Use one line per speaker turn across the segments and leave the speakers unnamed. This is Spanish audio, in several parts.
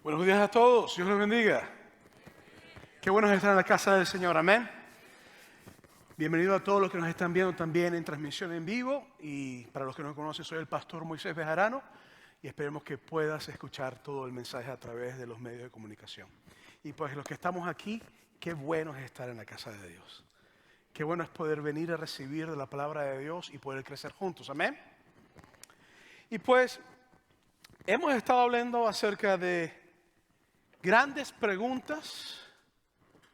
Buenos días a todos, Dios los bendiga. Qué bueno es estar en la casa del Señor, amén. Bienvenido a todos los que nos están viendo también en transmisión en vivo. Y para los que no me conocen, soy el pastor Moisés Bejarano y esperemos que puedas escuchar todo el mensaje a través de los medios de comunicación. Y pues los que estamos aquí, qué bueno es estar en la casa de Dios. Qué bueno es poder venir a recibir de la palabra de Dios y poder crecer juntos, amén. Y pues hemos estado hablando acerca de grandes preguntas,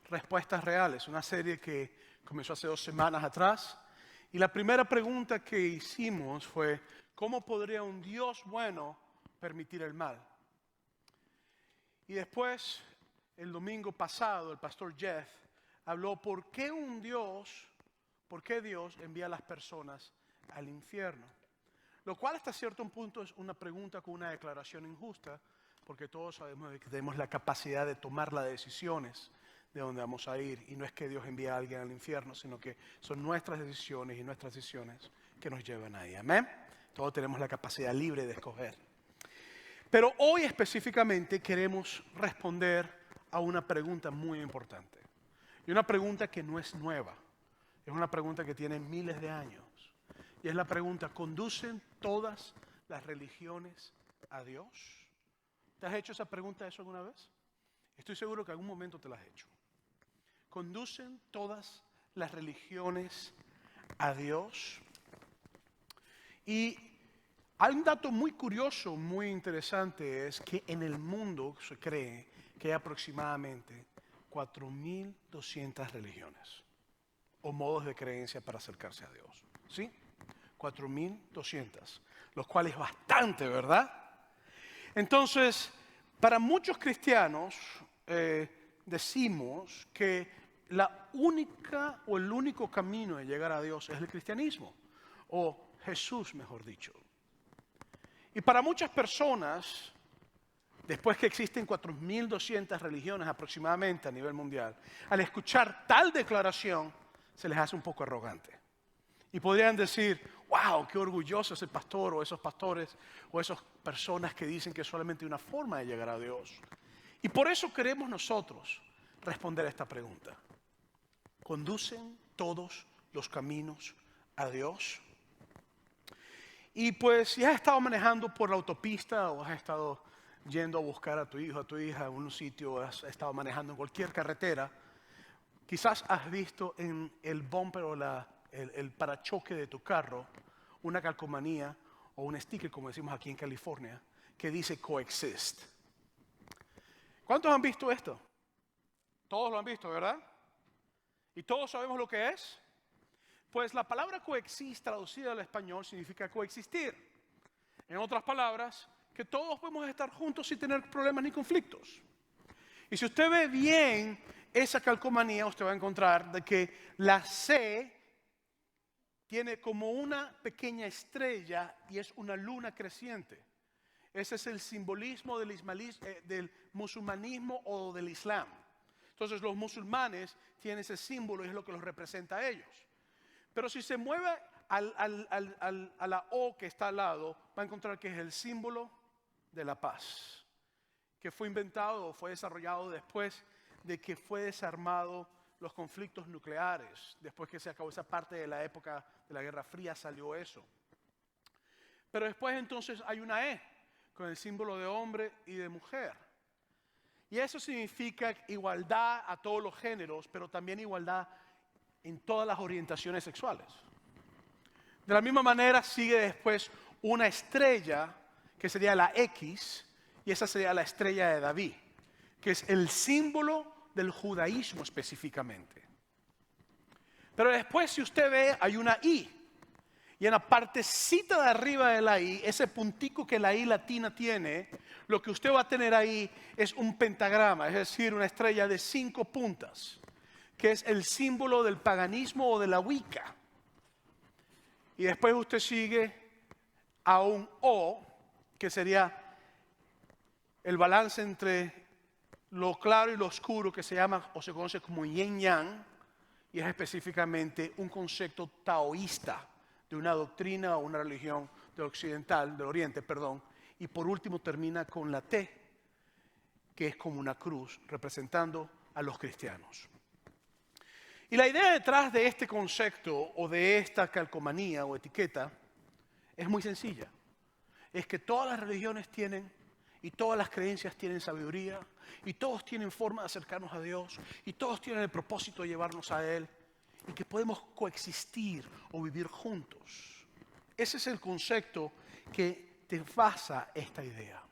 respuestas reales, una serie que comenzó hace 2 semanas atrás. Y la primera pregunta que hicimos fue, ¿cómo podría un Dios bueno permitir el mal? Y después, el domingo pasado, el pastor Jeff habló por qué Dios envía a las personas al infierno. Lo cual hasta cierto punto es una pregunta con una declaración injusta, porque todos sabemos que tenemos la capacidad de tomar las decisiones de dónde vamos a ir. Y no es que Dios envíe a alguien al infierno, sino que son nuestras decisiones y nuestras decisiones que nos llevan ahí. Amén. Todos tenemos la capacidad libre de escoger. Pero hoy específicamente queremos responder a una pregunta muy importante. Y una pregunta que no es nueva. Es una pregunta que tiene miles de años. Y es la pregunta, ¿conducen todas las religiones a Dios? ¿Te has hecho esa pregunta alguna vez? Estoy seguro que en algún momento te la has hecho. ¿Conducen todas las religiones a Dios? Y hay un dato muy curioso, muy interesante, es que en el mundo se cree que hay aproximadamente 4.200 religiones o modos de creencia para acercarse a Dios. ¿Sí? 4.200, los cuales es bastante, ¿verdad? Entonces, para muchos cristianos decimos que la única o el único camino de llegar a Dios es el cristianismo, o Jesús, mejor dicho. Y para muchas personas, después que existen 4.200 religiones aproximadamente a nivel mundial, al escuchar tal declaración, se les hace un poco arrogante. Y podrían decir, wow, qué orgulloso ese pastor o esos pastores o esas personas que dicen que es solamente una forma de llegar a Dios. Y por eso queremos nosotros responder a esta pregunta. ¿Conducen todos los caminos a Dios? Y pues si has estado manejando por la autopista o has estado yendo a buscar a tu hijo, a tu hija en un sitio, o has estado manejando en cualquier carretera, quizás has visto en el bumper o el parachoque de tu carro una calcomanía o un sticker, como decimos aquí en California, que dice coexist. ¿Cuántos han visto esto? Todos lo han visto, ¿verdad? ¿Y todos sabemos lo que es? Pues la palabra coexist traducida al español significa coexistir. En otras palabras, que todos podemos estar juntos sin tener problemas ni conflictos. Y si usted ve bien esa calcomanía, usted va a encontrar de que la C tiene como una pequeña estrella y es una luna creciente. Ese es el simbolismo del musulmanismo o del Islam. Entonces los musulmanes tienen ese símbolo y es lo que los representa a ellos. Pero si se mueve a la O que está al lado, va a encontrar que es el símbolo de la paz, que fue inventado o fue desarrollado después de que fue desarmado los conflictos nucleares. Después que se acabó esa parte de la época de la Guerra Fría salió eso. Pero después entonces hay una E con el símbolo de hombre y de mujer. Y eso significa igualdad a todos los géneros, pero también igualdad en todas las orientaciones sexuales. De la misma manera sigue después una estrella que sería la X, y esa sería la estrella de David, que es el símbolo del judaísmo específicamente. Pero después, si usted ve, hay una I. Y en la partecita de arriba de la I, ese puntico que la I latina tiene, lo que usted va a tener ahí es un pentagrama, es decir, una estrella de 5 puntas, que es el símbolo del paganismo o de la Wicca. Y después usted sigue a un O, que sería el balance entre lo claro y lo oscuro, que se llama o se conoce como yin yang, y es específicamente un concepto taoísta de una doctrina o una religión del oriente, y por último termina con la T, que es como una cruz representando a los cristianos. Y la idea detrás de este concepto o de esta calcomanía o etiqueta es muy sencilla. Es que todas las religiones tienen y todas las creencias tienen sabiduría y todos tienen forma de acercarnos a Dios y todos tienen el propósito de llevarnos a Él y que podemos coexistir o vivir juntos. Ese es el concepto que te basa esta idea.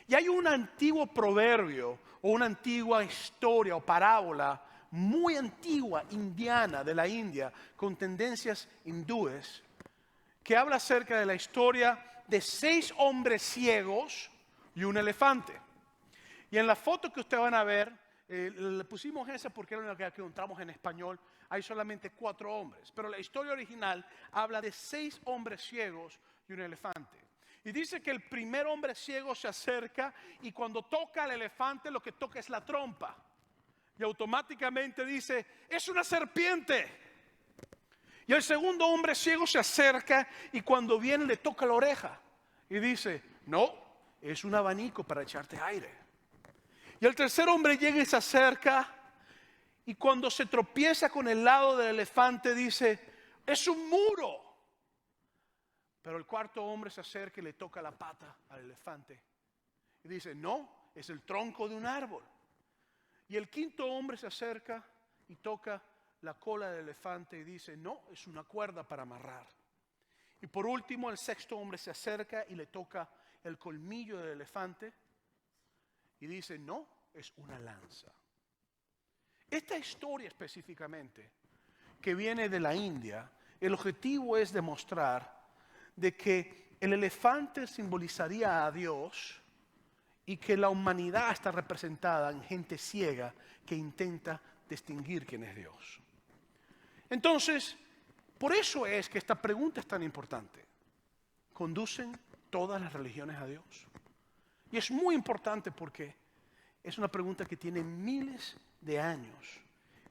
Y hay un antiguo proverbio o una antigua historia o parábola muy antigua indiana de la India con tendencias hindúes que habla acerca de la historia de 6 hombres ciegos y un elefante. Y en la foto que ustedes van a ver, le pusimos esa porque era la que encontramos en español, hay solamente 4 hombres. Pero la historia original habla de 6 hombres ciegos y un elefante. Y dice que el primer hombre ciego se acerca y cuando toca al elefante lo que toca es la trompa. Y automáticamente dice, es una serpiente. Y el segundo hombre ciego se acerca y cuando viene le toca la oreja. Y dice, no, es un abanico para echarte aire. Y el tercer hombre llega y se acerca y cuando se tropieza con el lado del elefante dice, es un muro. Pero el cuarto hombre se acerca y le toca la pata al elefante. Y dice, no, es el tronco de un árbol. Y el quinto hombre se acerca y toca la cola del elefante y dice, no, es una cuerda para amarrar. Y por último, el sexto hombre se acerca y le toca el colmillo del elefante y dice, no, es una lanza. Esta historia específicamente, que viene de la India, el objetivo es demostrar de que el elefante simbolizaría a Dios y que la humanidad está representada en gente ciega que intenta distinguir quién es Dios. Entonces, por eso es que esta pregunta es tan importante. ¿Conducen todas las religiones a Dios? Y es muy importante porque es una pregunta que tiene miles de años,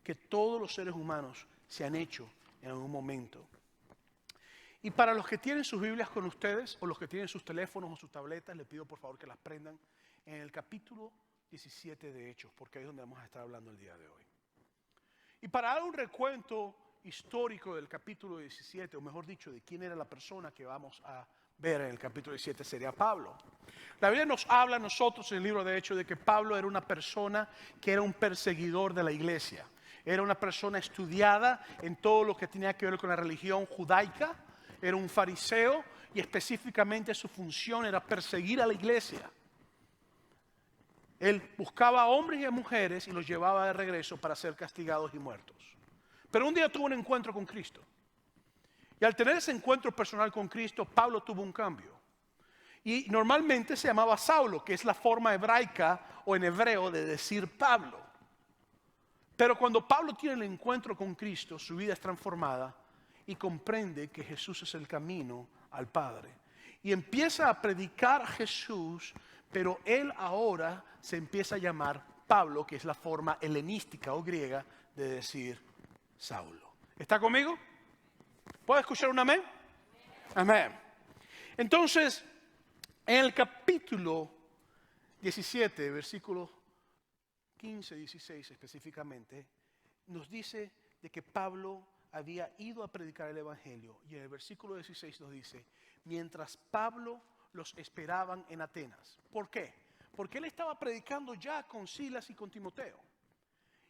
que todos los seres humanos se han hecho en algún momento. Y para los que tienen sus Biblias con ustedes, o los que tienen sus teléfonos o sus tabletas, les pido por favor que las prendan en el capítulo 17 de Hechos, porque ahí es donde vamos a estar hablando el día de hoy. Y para dar un recuento histórico del capítulo 17, o mejor dicho, de quién era la persona que vamos a ver en el capítulo 17, sería Pablo. La Biblia nos habla a nosotros en el libro de Hechos de que Pablo era una persona que era un perseguidor de la iglesia. Era una persona estudiada en todo lo que tenía que ver con la religión judaica. Era un fariseo y específicamente su función era perseguir a la iglesia. Él buscaba a hombres y a mujeres y los llevaba de regreso para ser castigados y muertos. Pero un día tuvo un encuentro con Cristo. Y al tener ese encuentro personal con Cristo, Pablo tuvo un cambio. Y normalmente se llamaba Saulo, que es la forma hebraica o en hebreo de decir Pablo. Pero cuando Pablo tiene el encuentro con Cristo, su vida es transformada y comprende que Jesús es el camino al Padre. Y empieza a predicar a Jesús, pero él ahora se empieza a llamar Pablo, que es la forma helenística o griega de decir Saulo. ¿Está conmigo? ¿Puedo escuchar un amén? Amén. Entonces, en el capítulo 17, versículos 15, 16 específicamente, nos dice de que Pablo había ido a predicar el evangelio. Y en el versículo 16 nos dice, mientras Pablo los esperaban en Atenas. ¿Por qué? Porque él estaba predicando ya con Silas y con Timoteo.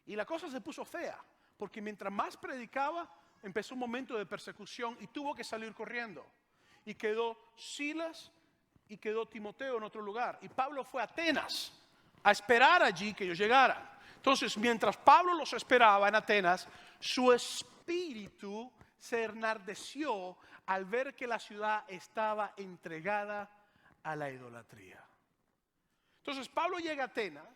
Y la cosa se puso fea, porque mientras más predicaba, empezó un momento de persecución y tuvo que salir corriendo. Y quedó Silas y quedó Timoteo en otro lugar. Y Pablo fue a Atenas a esperar allí que ellos llegaran. Entonces, mientras Pablo los esperaba en Atenas, su espíritu se enardeció al ver que la ciudad estaba entregada a la idolatría. Entonces, Pablo llega a Atenas,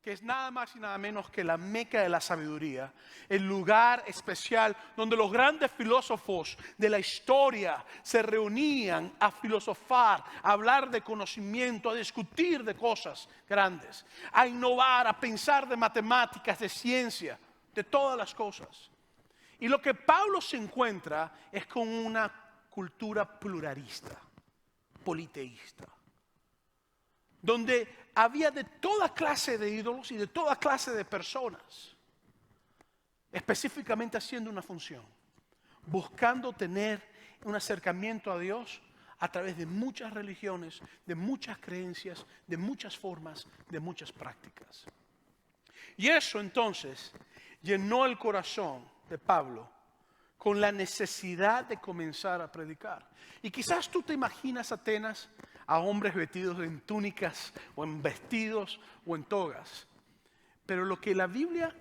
que es nada más y nada menos que la meca de la sabiduría, el lugar especial donde los grandes filósofos de la historia se reunían a filosofar, a hablar de conocimiento, a discutir de cosas grandes, a innovar, a pensar de matemáticas, de ciencia, de todas las cosas. Y lo que Pablo se encuentra es con una cultura pluralista, politeísta, donde había de toda clase de ídolos y de toda clase de personas, específicamente haciendo una función, buscando tener un acercamiento a Dios a través de muchas religiones, de muchas creencias, de muchas formas, de muchas prácticas. Y eso entonces llenó el corazón de Pablo con la necesidad de comenzar a predicar. Y quizás tú te imaginas Atenas a hombres vestidos en túnicas o en vestidos o en togas. Pero lo que la Biblia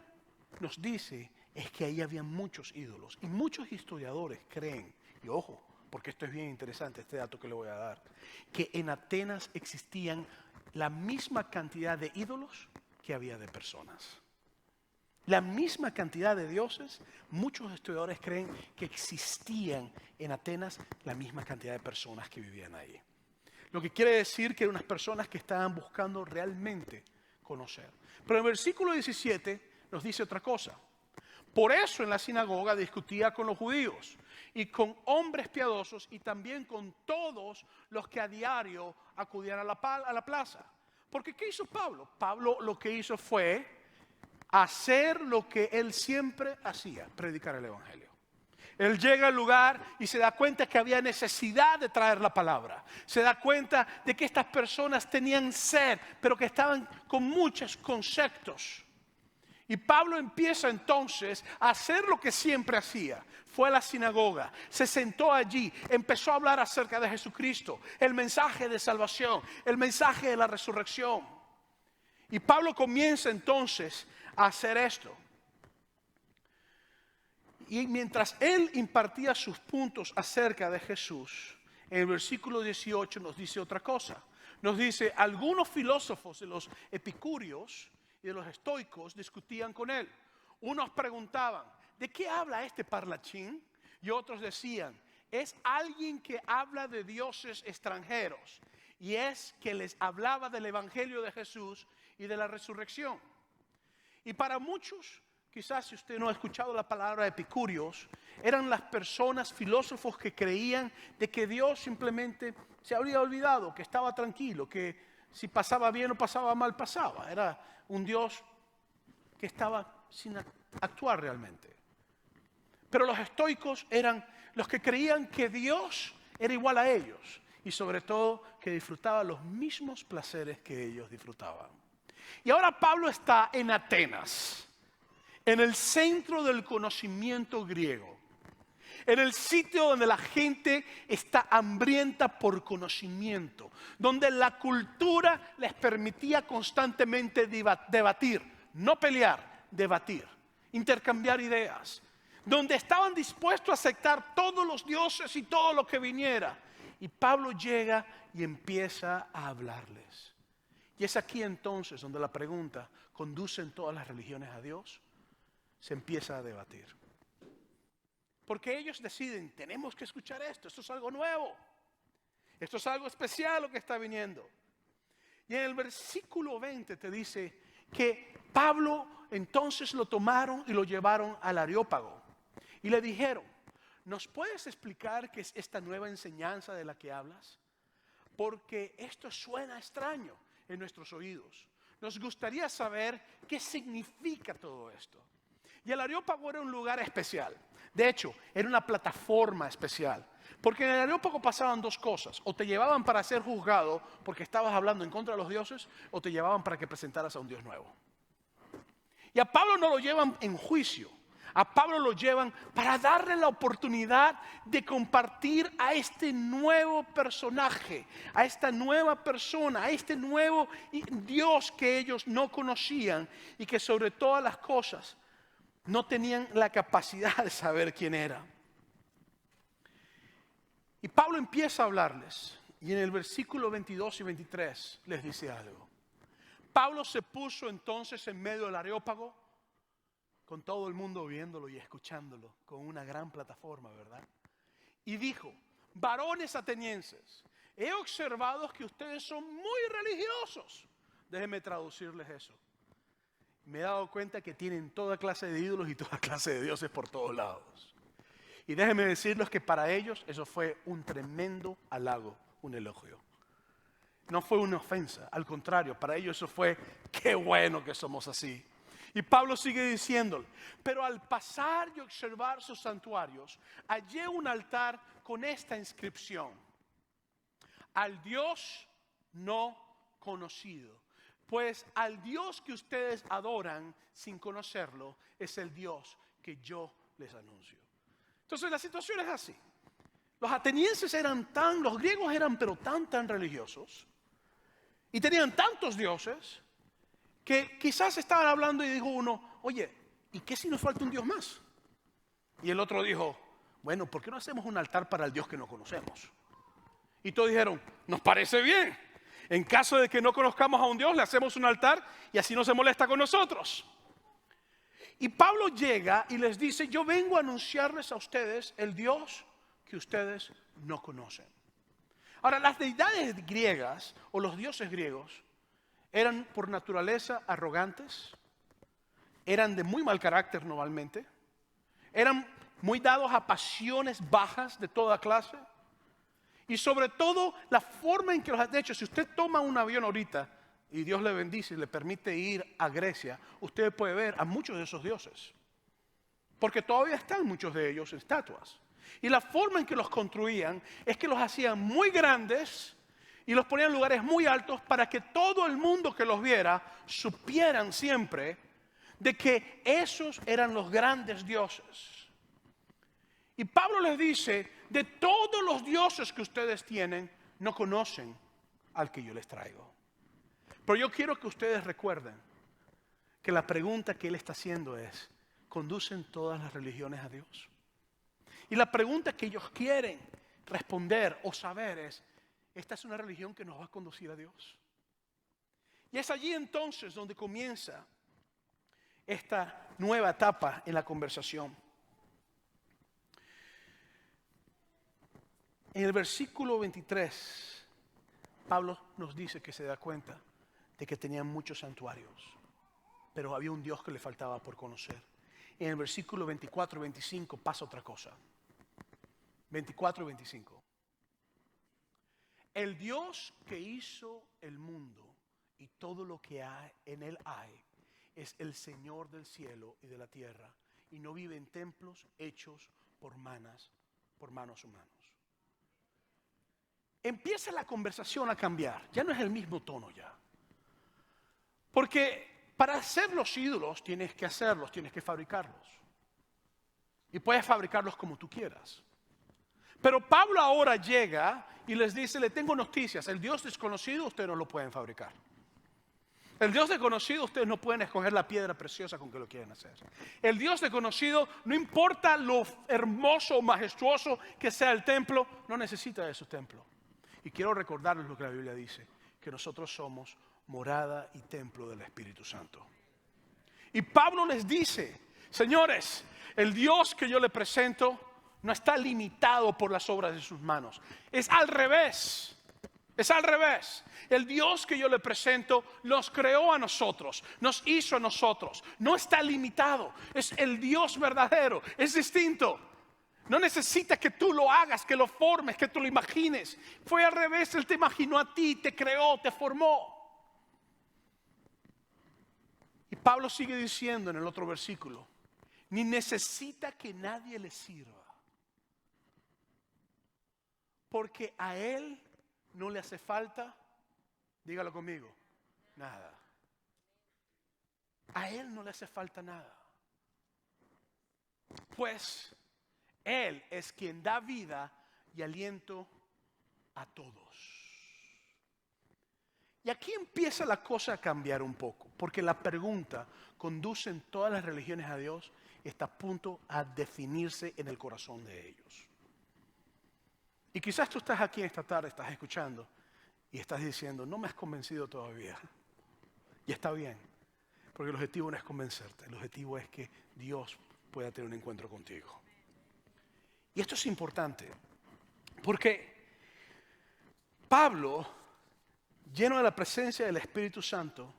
nos dice es que ahí había muchos ídolos. Y muchos historiadores creen, y ojo, porque esto es bien interesante, este dato que le voy a dar, que en Atenas existían la misma cantidad de ídolos que había de personas. La misma cantidad de dioses, muchos historiadores creen que existían en Atenas la misma cantidad de personas que vivían ahí. Lo que quiere decir que eran unas personas que estaban buscando realmente conocer. Pero en el versículo 17 nos dice otra cosa. Por eso en la sinagoga discutía con los judíos y con hombres piadosos y también con todos los que a diario acudían a la plaza. Porque ¿qué hizo Pablo? Pablo lo que hizo fue hacer lo que él siempre hacía, predicar el evangelio. Él llega al lugar y se da cuenta que había necesidad de traer la palabra. Se da cuenta de que estas personas tenían sed, pero que estaban con muchos conceptos. Y Pablo empieza entonces a hacer lo que siempre hacía. Fue a la sinagoga, se sentó allí, empezó a hablar acerca de Jesucristo, el mensaje de salvación, el mensaje de la resurrección. Y Pablo comienza entonces a hacer esto. Y mientras él impartía sus puntos acerca de Jesús, en el versículo 18 nos dice otra cosa. Nos dice, algunos filósofos de los epicúreos y de los estoicos discutían con él. Unos preguntaban, ¿de qué habla este parlachín? Y otros decían, es alguien que habla de dioses extranjeros. Y es que les hablaba del evangelio de Jesús y de la resurrección. Y para muchos, quizás si usted no ha escuchado la palabra epicúreos, eran las personas, filósofos que creían de que Dios simplemente se habría olvidado, que estaba tranquilo, que si pasaba bien o pasaba mal, pasaba. Era un Dios que estaba sin actuar realmente. Pero los estoicos eran los que creían que Dios era igual a ellos y sobre todo que disfrutaba los mismos placeres que ellos disfrutaban. Y ahora Pablo está en Atenas, en el centro del conocimiento griego, en el sitio donde la gente está hambrienta por conocimiento, donde la cultura les permitía constantemente debatir, no pelear, debatir, intercambiar ideas, donde estaban dispuestos a aceptar todos los dioses y todo lo que viniera. Y Pablo llega y empieza a hablarles. Y es aquí entonces donde la pregunta, ¿conducen todas las religiones a Dios? Se empieza a debatir. Porque ellos deciden, tenemos que escuchar esto es algo nuevo. Esto es algo especial lo que está viniendo. Y en el versículo 20 te dice que Pablo entonces lo tomaron y lo llevaron al Areópago. Y le dijeron, ¿nos puedes explicar qué es esta nueva enseñanza de la que hablas? Porque esto suena extraño en nuestros oídos. Nos gustaría saber qué significa todo esto. Y el Areópago era un lugar especial. De hecho, era una plataforma especial. Porque en el Areópago pasaban dos cosas. O te llevaban para ser juzgado porque estabas hablando en contra de los dioses, o te llevaban para que presentaras a un Dios nuevo. Y a Pablo no lo llevan en juicio. A Pablo lo llevan para darle la oportunidad de compartir a este nuevo personaje, a esta nueva persona, a este nuevo Dios que ellos no conocían y que sobre todas las cosas no tenían la capacidad de saber quién era. Y Pablo empieza a hablarles y en el versículo 22 y 23 les dice algo. Pablo se puso entonces en medio del Areópago, con todo el mundo viéndolo y escuchándolo, con una gran plataforma, ¿verdad? Y dijo, varones atenienses, he observado que ustedes son muy religiosos. Déjenme traducirles eso. Me he dado cuenta que tienen toda clase de ídolos y toda clase de dioses por todos lados. Y déjenme decirles que para ellos eso fue un tremendo halago, un elogio. No fue una ofensa, al contrario, para ellos eso fue, qué bueno que somos así. Y Pablo sigue diciéndole, pero al pasar y observar sus santuarios, hallé un altar con esta inscripción: al Dios no conocido. Pues al Dios que ustedes adoran sin conocerlo, es el Dios que yo les anuncio. Entonces la situación es así. Los atenienses los griegos eran pero tan religiosos, y tenían tantos dioses, que quizás estaban hablando y dijo uno, oye, ¿y qué si nos falta un Dios más? Y el otro dijo, bueno, ¿por qué no hacemos un altar para el Dios que no conocemos? Y todos dijeron, nos parece bien. En caso de que no conozcamos a un Dios, le hacemos un altar y así no se molesta con nosotros. Y Pablo llega y les dice, yo vengo a anunciarles a ustedes el Dios que ustedes no conocen. Ahora, las deidades griegas o los dioses griegos eran por naturaleza arrogantes, eran de muy mal carácter normalmente, eran muy dados a pasiones bajas de toda clase. Y sobre todo la forma en que los... De hecho, si usted toma un avión ahorita y Dios le bendice y le permite ir a Grecia, usted puede ver a muchos de esos dioses. Porque todavía están muchos de ellos en estatuas. Y la forma en que los construían es que los hacían muy grandes y los ponían en lugares muy altos para que todo el mundo que los viera supieran siempre de que esos eran los grandes dioses. Y Pablo les dice, de todos los dioses que ustedes tienen, no conocen al que yo les traigo. Pero yo quiero que ustedes recuerden que la pregunta que él está haciendo es, ¿conducen todas las religiones a Dios? Y la pregunta que ellos quieren responder o saber es, ¿esta es una religión que nos va a conducir a Dios? Y es allí entonces donde comienza esta nueva etapa en la conversación. En el versículo 23, Pablo nos dice que se da cuenta de que tenían muchos santuarios, pero había un Dios que le faltaba por conocer. En el versículo 24 y 25 pasa otra cosa. 24 y 25. El Dios que hizo el mundo y todo lo que hay, en él hay, es el Señor del cielo y de la tierra, y no vive en templos hechos por manos humanas. Empieza la conversación a cambiar, ya no es el mismo tono ya. Porque para hacer los ídolos tienes que hacerlos, tienes que fabricarlos. Y puedes fabricarlos como tú quieras. Pero Pablo ahora llega y les dice, le tengo noticias, el Dios desconocido ustedes no lo pueden fabricar. El Dios desconocido ustedes no pueden escoger la piedra preciosa con que lo quieren hacer. El Dios desconocido, no importa lo hermoso o majestuoso que sea el templo, no necesita de su templo. Y quiero recordarles lo que la Biblia dice, que nosotros somos morada y templo del Espíritu Santo. Y Pablo les dice, señores, el Dios que yo le presento no está limitado por las obras de sus manos. Es al revés. Es al revés. El Dios que yo le presento nos creó a nosotros, nos hizo a nosotros. No está limitado. Es el Dios verdadero. Es distinto. No necesita que tú lo hagas, que lo formes, que tú lo imagines. Fue al revés. Él te imaginó a ti, te creó, te formó. Y Pablo sigue diciendo en el otro versículo, ni necesita que nadie le sirva. Porque a él no le hace falta, dígalo conmigo, nada. A él no le hace falta nada. Pues él es quien da vida y aliento a todos. Y aquí empieza la cosa a cambiar un poco, porque la pregunta, ¿conducen todas las religiones a Dios? Está a punto a definirse en el corazón de ellos. Y quizás tú estás aquí esta tarde, estás escuchando y estás diciendo, no me has convencido todavía. Y está bien, porque el objetivo no es convencerte, el objetivo es que Dios pueda tener un encuentro contigo. Y esto es importante, porque Pablo, lleno de la presencia del Espíritu Santo,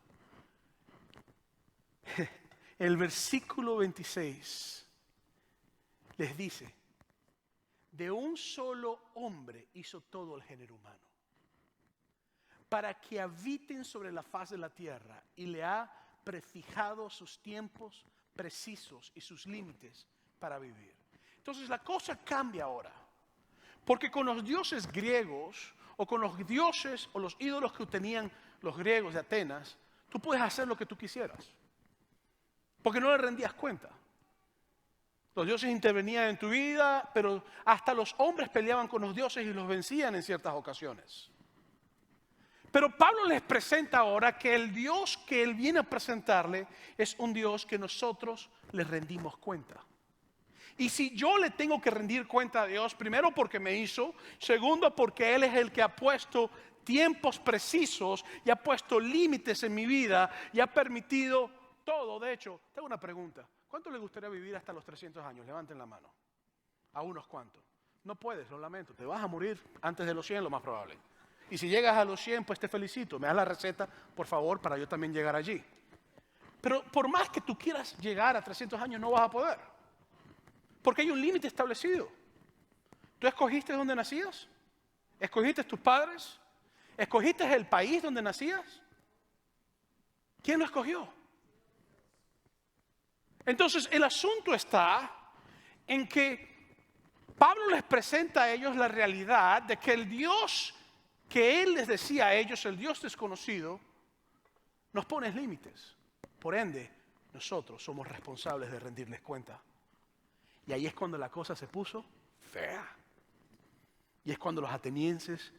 en el versículo 26 les dice, de un solo hombre hizo todo el género humano. para que habiten sobre la faz de la tierra y le ha prefijado sus tiempos precisos y sus límites para vivir. Entonces la cosa cambia ahora, porque con los dioses griegos o con los dioses o los ídolos que tenían los griegos de Atenas, tú puedes hacer lo que tú quisieras, porque no le rendías cuenta. Los dioses intervenían en tu vida, pero hasta los hombres peleaban con los dioses y los vencían en ciertas ocasiones. Pero Pablo les presenta ahora que el Dios que él viene a presentarle es un Dios que nosotros le rendimos cuenta. Y si yo le tengo que rendir cuenta a Dios, primero porque me hizo, segundo porque Él es el que ha puesto tiempos precisos y ha puesto límites en mi vida y ha permitido todo. De hecho, tengo una pregunta. ¿Cuánto le gustaría vivir hasta los 300 años? Levanten la mano. A unos cuantos. No puedes, lo lamento. Te vas a morir antes de los 100, lo más probable. Y si llegas a los 100, pues te felicito. Me das la receta, por favor, para yo también llegar allí. Pero por más que tú quieras llegar a 300 años, no vas a poder. Porque hay un límite establecido. ¿Tú escogiste dónde nacías? ¿Escogiste tus padres? ¿Escogiste el país donde nacías? ¿Quién lo escogió? Entonces el asunto está en que Pablo les presenta a ellos la realidad de que el Dios que él les decía a ellos, el Dios desconocido, nos pone límites. Por ende, nosotros somos responsables de rendirles cuenta. Y ahí es cuando la cosa se puso fea. Y es cuando los atenienses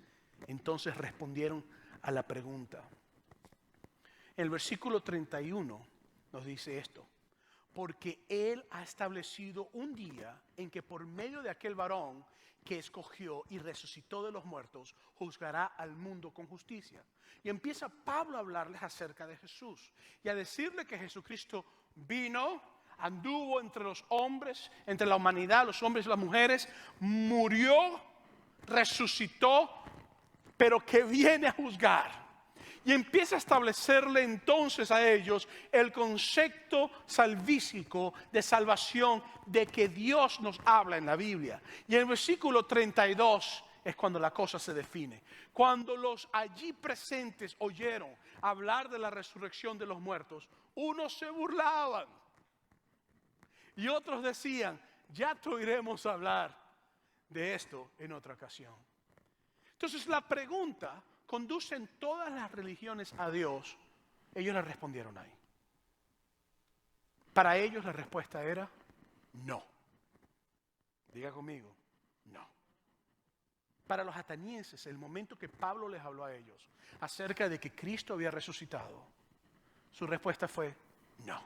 entonces respondieron a la pregunta. En el versículo 31 nos dice esto. Porque Él ha establecido un día en que por medio de aquel varón que escogió y resucitó de los muertos, juzgará al mundo con justicia. Y empieza Pablo a hablarles acerca de Jesús y a decirle que Jesucristo vino, anduvo entre los hombres, entre la humanidad, los hombres y las mujeres, murió, resucitó, pero que viene a juzgar. Y empieza a establecerle entonces a ellos el concepto salvífico de salvación de que Dios nos habla en la Biblia. Y en el versículo 32 es cuando la cosa se define. Cuando los allí presentes oyeron hablar de la resurrección de los muertos, unos se burlaban y otros decían, ya te oiremos hablar de esto en otra ocasión. Entonces la pregunta, ¿conducen todas las religiones a Dios? Ellos le respondieron ahí. Para ellos la respuesta era no. Diga conmigo, no. Para los atenienses, el momento que Pablo les habló a ellos acerca de que Cristo había resucitado, su respuesta fue no.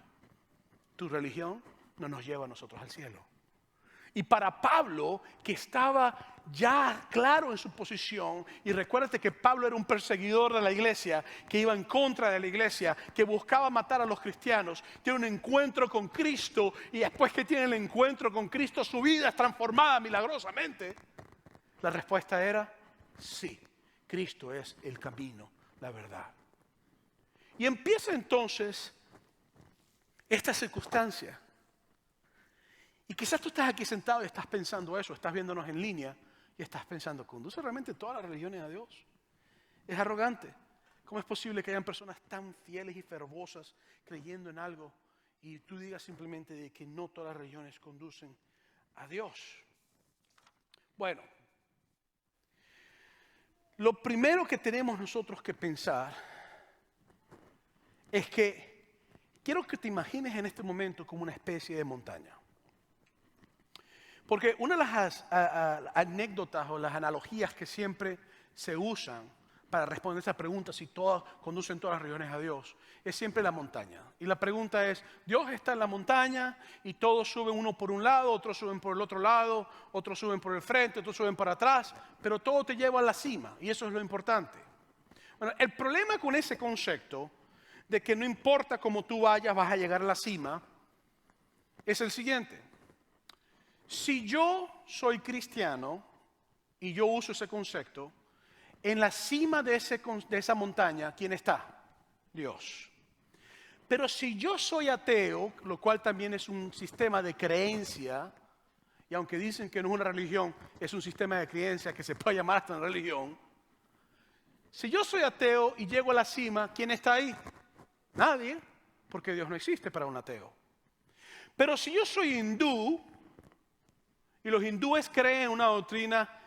Tu religión no nos lleva a nosotros al cielo. Y para Pablo, que estaba ya claro en su posición, y recuérdate que Pablo era un perseguidor de la iglesia, que iba en contra de la iglesia, que buscaba matar a los cristianos, tiene un encuentro con Cristo, y después que tiene el encuentro con Cristo, su vida es transformada milagrosamente. La respuesta era sí, Cristo es el camino, la verdad. Y empieza entonces esta circunstancia. Y quizás tú estás aquí sentado y estás pensando eso, estás viéndonos en línea y estás pensando, ¿conduce realmente todas las religiones a Dios? Es arrogante. ¿Cómo es posible que hayan personas tan fieles y fervorosas creyendo en algo y tú digas simplemente de que no todas las religiones conducen a Dios? Bueno, lo primero que tenemos nosotros que pensar es que quiero que te imagines en este momento como una especie de montaña. Porque una de las anécdotas o las analogías que siempre se usan para responder esa pregunta, si todas conducen todas las religiones a Dios, es siempre la montaña. Y la pregunta es, Dios está en la montaña y todos suben uno por un lado, otros suben por el otro lado, otros suben por el frente, otros suben para atrás, pero todo te lleva a la cima y eso es lo importante. Bueno, el problema con ese concepto de que no importa cómo tú vayas, vas a llegar a la cima, es el siguiente. Si yo soy cristiano y yo uso ese concepto, en la cima de esa montaña, ¿quién está? Dios. Pero si yo soy ateo, lo cual también es un sistema de creencia, y aunque dicen que no es una religión, es un sistema de creencia que se puede llamar hasta una religión, Si yo soy ateo y llego a la cima, ¿quién está ahí? Nadie, porque Dios no existe para un ateo. Pero si yo soy hindú, y los hindúes creen en una doctrina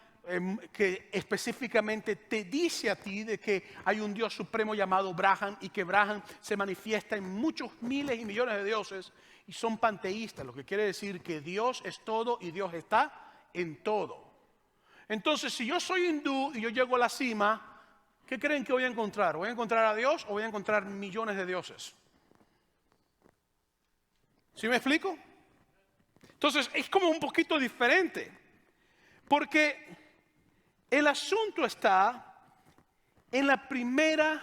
que específicamente te dice a ti de que hay un Dios supremo llamado Brahman y que Brahman se manifiesta en muchos miles y millones de dioses y son panteístas, lo que quiere decir que Dios es todo y Dios está en todo. Entonces, si yo soy hindú y yo llego a la cima, ¿qué creen que voy a encontrar? ¿Voy a encontrar a Dios o voy a encontrar millones de dioses? ¿Sí me explico? Entonces, es como un poquito diferente, porque el asunto está en la primera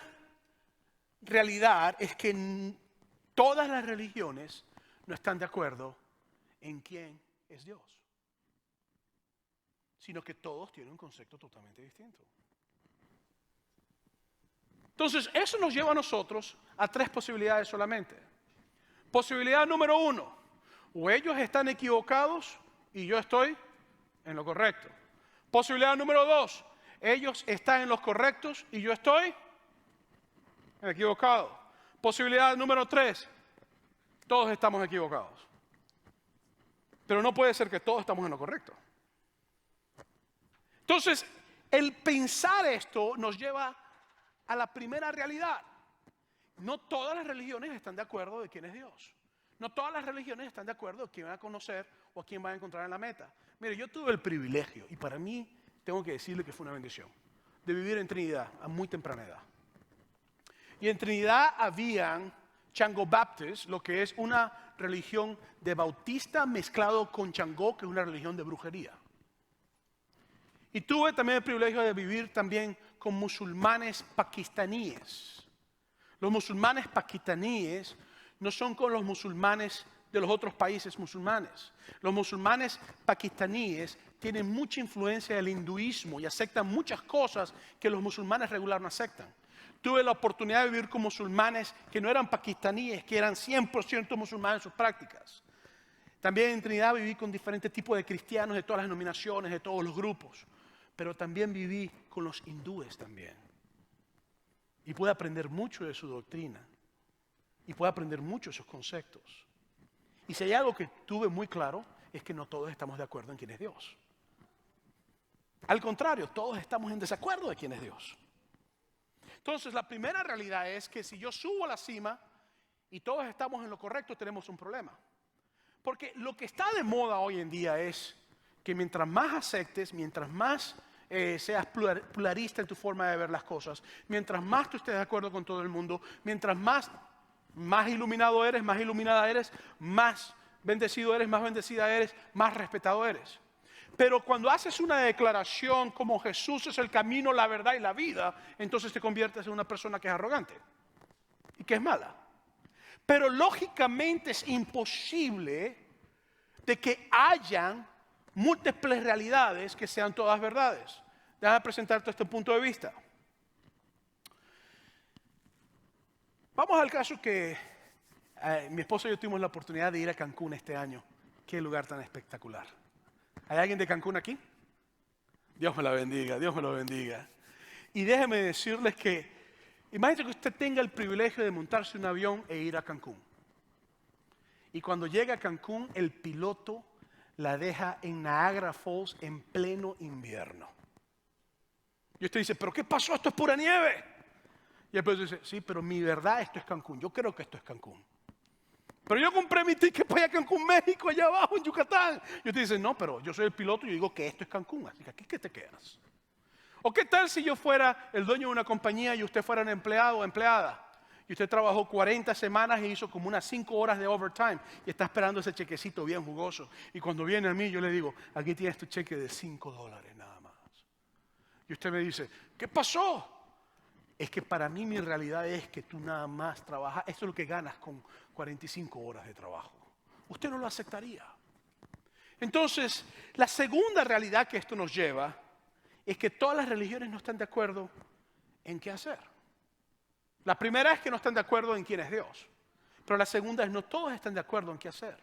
realidad, es que todas las religiones no están de acuerdo en quién es Dios, sino que todos tienen un concepto totalmente distinto. Entonces, eso nos lleva a nosotros a tres posibilidades solamente. Posibilidad número uno, o ellos están equivocados y yo estoy en lo correcto. Posibilidad número dos, ellos están en los correctos y yo estoy equivocado. Posibilidad número tres, todos estamos equivocados. Pero no puede ser que todos estamos en lo correcto. Entonces, el pensar esto nos lleva a la primera realidad. No todas las religiones están de acuerdo de quién es Dios. No todas las religiones están de acuerdo de quién van a conocer o a quién van a encontrar en la meta. Mire, yo tuve el privilegio, y para mí tengo que decirle que fue una bendición, de vivir en Trinidad a muy temprana edad. Y en Trinidad habían Chango Baptist, lo que es una religión de bautista mezclado con Changó, que es una religión de brujería. Y tuve también el privilegio de vivir también con musulmanes pakistaníes. Los musulmanes pakistaníes no son con los musulmanes de los otros países musulmanes. Los musulmanes pakistaníes tienen mucha influencia del hinduismo y aceptan muchas cosas que los musulmanes regular no aceptan. Tuve la oportunidad de vivir con musulmanes que no eran pakistaníes, que eran 100% musulmanes en sus prácticas. También en Trinidad viví con diferentes tipos de cristianos de todas las denominaciones, de todos los grupos. Pero también viví con los hindúes también. Y pude aprender mucho de su doctrina. Y pude aprender mucho de sus conceptos. Y si hay algo que tuve muy claro, es que no todos estamos de acuerdo en quién es Dios. Al contrario, todos estamos en desacuerdo de quién es Dios. Entonces, la primera realidad es que si yo subo a la cima y todos estamos en lo correcto, tenemos un problema. Porque lo que está de moda hoy en día es que mientras más aceptes, mientras más seas pluralista en tu forma de ver las cosas, mientras más tú estés de acuerdo con todo el mundo, mientras más iluminado eres, más iluminada eres, más bendecido eres, más bendecida eres, más respetado eres. Pero cuando haces una declaración como Jesús es el camino, la verdad y la vida, entonces te conviertes en una persona que es arrogante y que es mala. Pero lógicamente es imposible de que hayan múltiples realidades que sean todas verdades. Déjame presentarte este punto de vista. Vamos al caso que mi esposa y yo tuvimos la oportunidad de ir a Cancún este año. Qué lugar tan espectacular. ¿Hay alguien de Cancún aquí? Dios me la bendiga, Dios me lo bendiga. Y déjeme decirles que, imagínate que usted tenga el privilegio de montarse un avión e ir a Cancún. Y cuando llega a Cancún, el piloto la deja en Niagara Falls en pleno invierno. Y usted dice, ¿pero qué pasó? Esto es pura nieve. Y el piloto dice, sí, pero mi verdad, esto es Cancún. Yo creo que esto es Cancún. Pero yo compré mi ticket para ir a Cancún, México, allá abajo en Yucatán. Y usted dice, no, pero yo soy el piloto y yo digo que esto es Cancún. Así que aquí, ¿qué te quedas? ¿O qué tal si yo fuera el dueño de una compañía y usted fuera un empleado o empleada? Y usted trabajó 40 semanas y hizo como unas 5 horas de overtime y está esperando ese chequecito bien jugoso. Y cuando viene a mí, yo le digo, aquí tienes tu cheque de $5 nada más. Y usted me dice, ¿qué pasó? Es que para mí mi realidad es que tú nada más trabajas, esto es lo que ganas con 45 horas de trabajo. Usted no lo aceptaría. Entonces, la segunda realidad que esto nos lleva es que todas las religiones no están de acuerdo en qué hacer. La primera es que no están de acuerdo en quién es Dios. Pero la segunda es no todos están de acuerdo en qué hacer.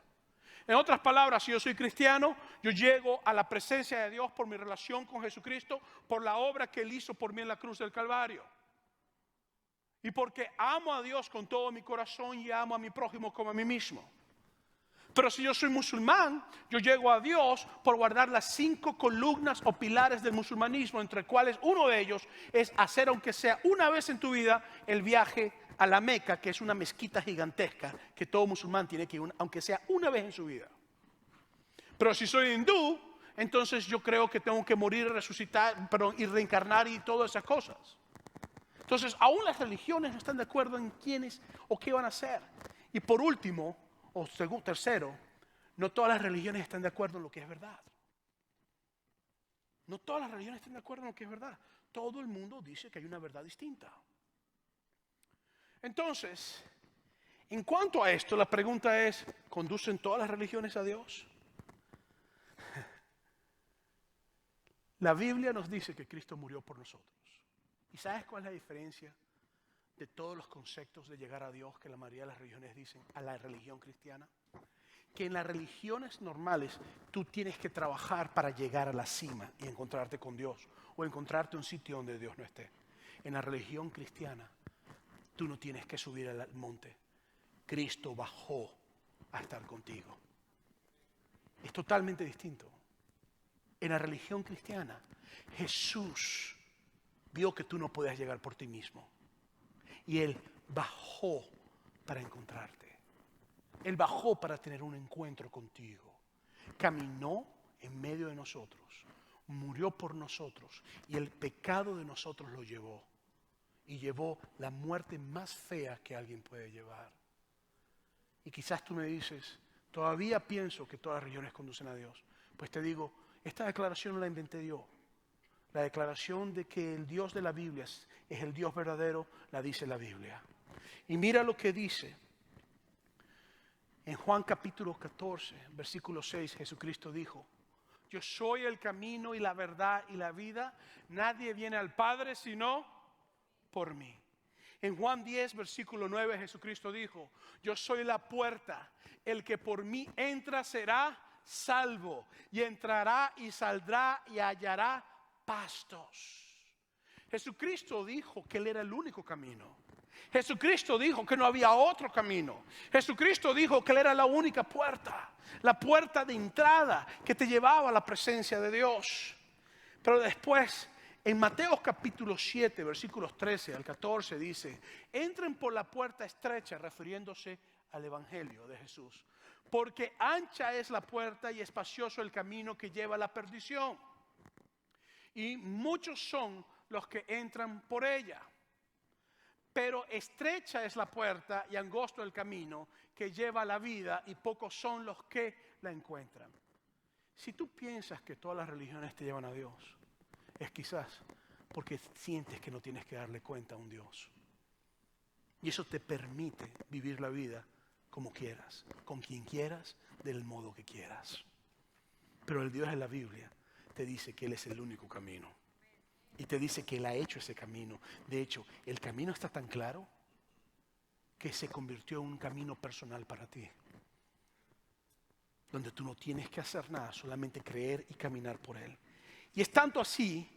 En otras palabras, si yo soy cristiano, yo llego a la presencia de Dios por mi relación con Jesucristo, por la obra que Él hizo por mí en la cruz del Calvario. Y porque amo a Dios con todo mi corazón y amo a mi prójimo como a mí mismo. Pero si yo soy musulmán, yo llego a Dios por guardar las 5 columnas o pilares del musulmanismo, entre cuales uno de ellos es hacer, aunque sea una vez en tu vida, el viaje a la Meca, que es una mezquita gigantesca que todo musulmán tiene que ir, aunque sea una vez en su vida. Pero si soy hindú, entonces yo creo que tengo que morir, resucitar, y reencarnar y todas esas cosas. Entonces, aún las religiones no están de acuerdo en quiénes o qué van a hacer. Y por último, o tercero, no todas las religiones están de acuerdo en lo que es verdad. No todas las religiones están de acuerdo en lo que es verdad. Todo el mundo dice que hay una verdad distinta. Entonces, en cuanto a esto, la pregunta es, ¿conducen todas las religiones a Dios? La Biblia nos dice que Cristo murió por nosotros. ¿Y sabes cuál es la diferencia de todos los conceptos de llegar a Dios que la mayoría de las religiones dicen a la religión cristiana? Que en las religiones normales tú tienes que trabajar para llegar a la cima y encontrarte con Dios o encontrarte un sitio donde Dios no esté. En la religión cristiana tú no tienes que subir al monte. Cristo bajó a estar contigo. Es totalmente distinto. En la religión cristiana Jesús vio que tú no podías llegar por ti mismo. Y Él bajó para encontrarte. Él bajó para tener un encuentro contigo. Caminó en medio de nosotros. Murió por nosotros. Y el pecado de nosotros lo llevó. Y llevó la muerte más fea que alguien puede llevar. Y quizás tú me dices, todavía pienso que todas las religiones conducen a Dios. Pues te digo, esta declaración no la inventé yo. La declaración de que el Dios de la Biblia es el Dios verdadero, la dice la Biblia. Y mira lo que dice. En Juan capítulo 14, versículo 6, Jesucristo dijo, yo soy el camino y la verdad y la vida. Nadie viene al Padre sino por mí. En Juan 10, versículo 9, Jesucristo dijo, yo soy la puerta. El que por mí entra será salvo. Y entrará y saldrá y hallará pastos. Jesucristo dijo que Él era el único camino. Jesucristo dijo que no había otro camino. Jesucristo dijo que Él era la única puerta, la puerta de entrada que te llevaba a la presencia de Dios. Pero después, en Mateo capítulo 7, versículos 13 al 14 dice, entren por la puerta estrecha, refiriéndose al Evangelio de Jesús. Porque ancha es la puerta y espacioso el camino que lleva a la perdición. Y muchos son los que entran por ella. Pero estrecha es la puerta y angosto el camino que lleva a la vida y pocos son los que la encuentran. Si tú piensas que todas las religiones te llevan a Dios, es quizás porque sientes que no tienes que darle cuenta a un Dios. Y eso te permite vivir la vida como quieras, con quien quieras, del modo que quieras. Pero el Dios de la Biblia te dice que Él es el único camino. Y te dice que Él ha hecho ese camino. De hecho, el camino está tan claro que se convirtió en un camino personal para ti. Donde tú no tienes que hacer nada, solamente creer y caminar por Él. Y es tanto así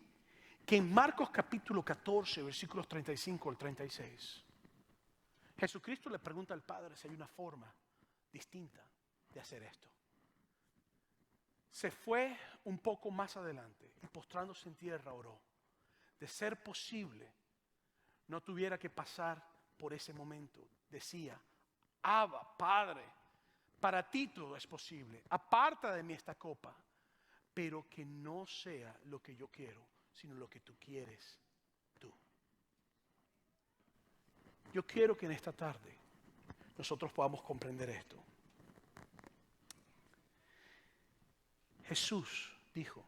que en Marcos capítulo 14, versículos 35 al 36, Jesucristo le pregunta al Padre si hay una forma distinta de hacer esto. Se fue un poco más adelante y postrándose en tierra oró. De ser posible, no tuviera que pasar por ese momento. Decía, Abba, Padre, para ti todo es posible. Aparta de mí esta copa, pero que no sea lo que yo quiero, sino lo que tú quieres tú. Yo quiero que en esta tarde nosotros podamos comprender esto. Jesús dijo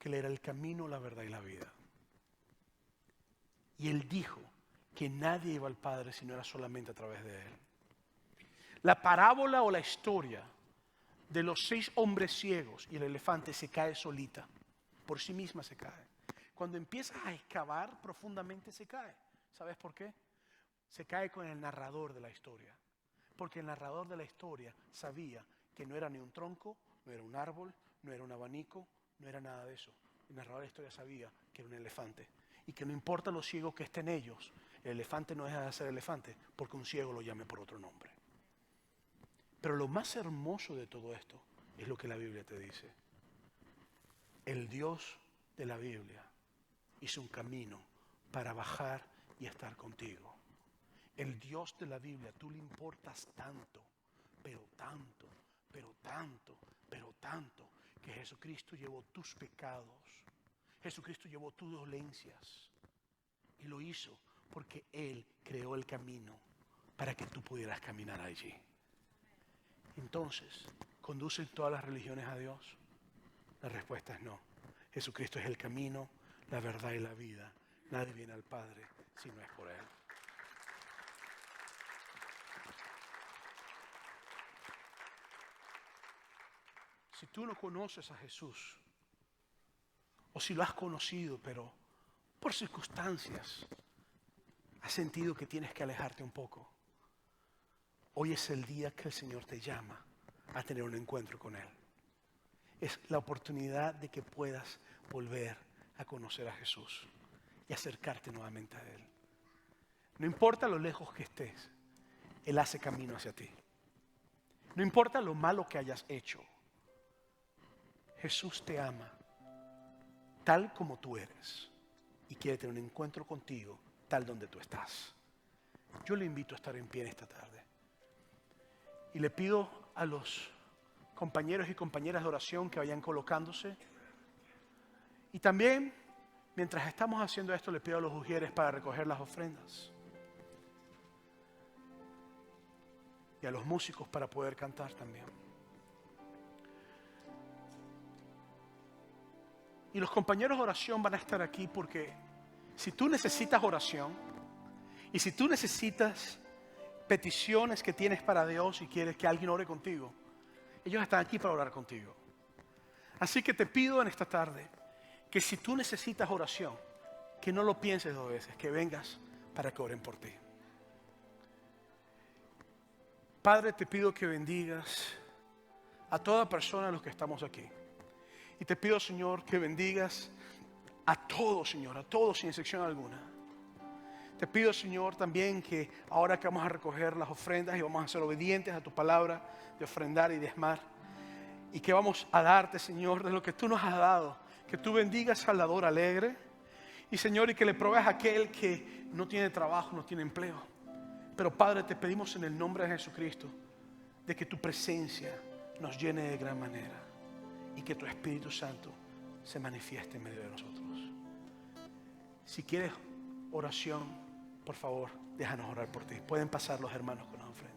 que Él era el camino, la verdad y la vida. Y Él dijo que nadie iba al Padre si no era solamente a través de Él. La parábola o la historia de los 6 hombres ciegos y el elefante se cae solita. Por sí misma se cae. Cuando empiezas a excavar profundamente se cae. ¿Sabes por qué? Se cae con el narrador de la historia. Porque el narrador de la historia sabía que no era ni un tronco, no era un árbol, no era un abanico, no era nada de eso. El narrador de la historia sabía que era un elefante. Y que no importa los ciegos que estén ellos, el elefante no deja de ser elefante porque un ciego lo llame por otro nombre. Pero lo más hermoso de todo esto es lo que la Biblia te dice. El Dios de la Biblia hizo un camino para bajar y estar contigo. El Dios de la Biblia, tú le importas tanto, pero tanto, pero tanto, pero tanto, que Jesucristo llevó tus pecados. Jesucristo llevó tus dolencias. Y lo hizo porque Él creó el camino para que tú pudieras caminar allí. Entonces, ¿conducen todas las religiones a Dios? La respuesta es no. Jesucristo es el camino, la verdad y la vida. Nadie viene al Padre si no es por Él. Si tú no conoces a Jesús, o si lo has conocido, pero por circunstancias has sentido que tienes que alejarte un poco, hoy es el día que el Señor te llama a tener un encuentro con Él. Es la oportunidad de que puedas volver a conocer a Jesús y acercarte nuevamente a Él. No importa lo lejos que estés, Él hace camino hacia ti. No importa lo malo que hayas hecho, Jesús te ama tal como tú eres y quiere tener un encuentro contigo tal donde tú estás. Yo le invito a estar en pie en esta tarde y le pido a los compañeros y compañeras de oración que vayan colocándose, y también mientras estamos haciendo esto le pido a los ujieres para recoger las ofrendas y a los músicos para poder cantar también. Y los compañeros de oración van a estar aquí porque si tú necesitas oración y si tú necesitas peticiones que tienes para Dios y quieres que alguien ore contigo, ellos están aquí para orar contigo. Así que te pido en esta tarde que si tú necesitas oración, que no lo pienses dos veces, que vengas para que oren por ti. Padre, te pido que bendigas a toda persona de los que estamos aquí. Y te pido, Señor, que bendigas a todos, Señor, a todos sin excepción alguna. Te pido, Señor, también que ahora que vamos a recoger las ofrendas y vamos a ser obedientes a tu palabra de ofrendar y diezmar, y que vamos a darte, Señor, de lo que tú nos has dado, que tú bendigas al dador alegre, y Señor, y que le proveas a aquel que no tiene trabajo, no tiene empleo. Pero Padre, te pedimos en el nombre de Jesucristo de que tu presencia nos llene de gran manera y que tu Espíritu Santo se manifieste en medio de nosotros. Si quieres oración, por favor, déjanos orar por ti. Pueden pasar los hermanos con la ofrenda.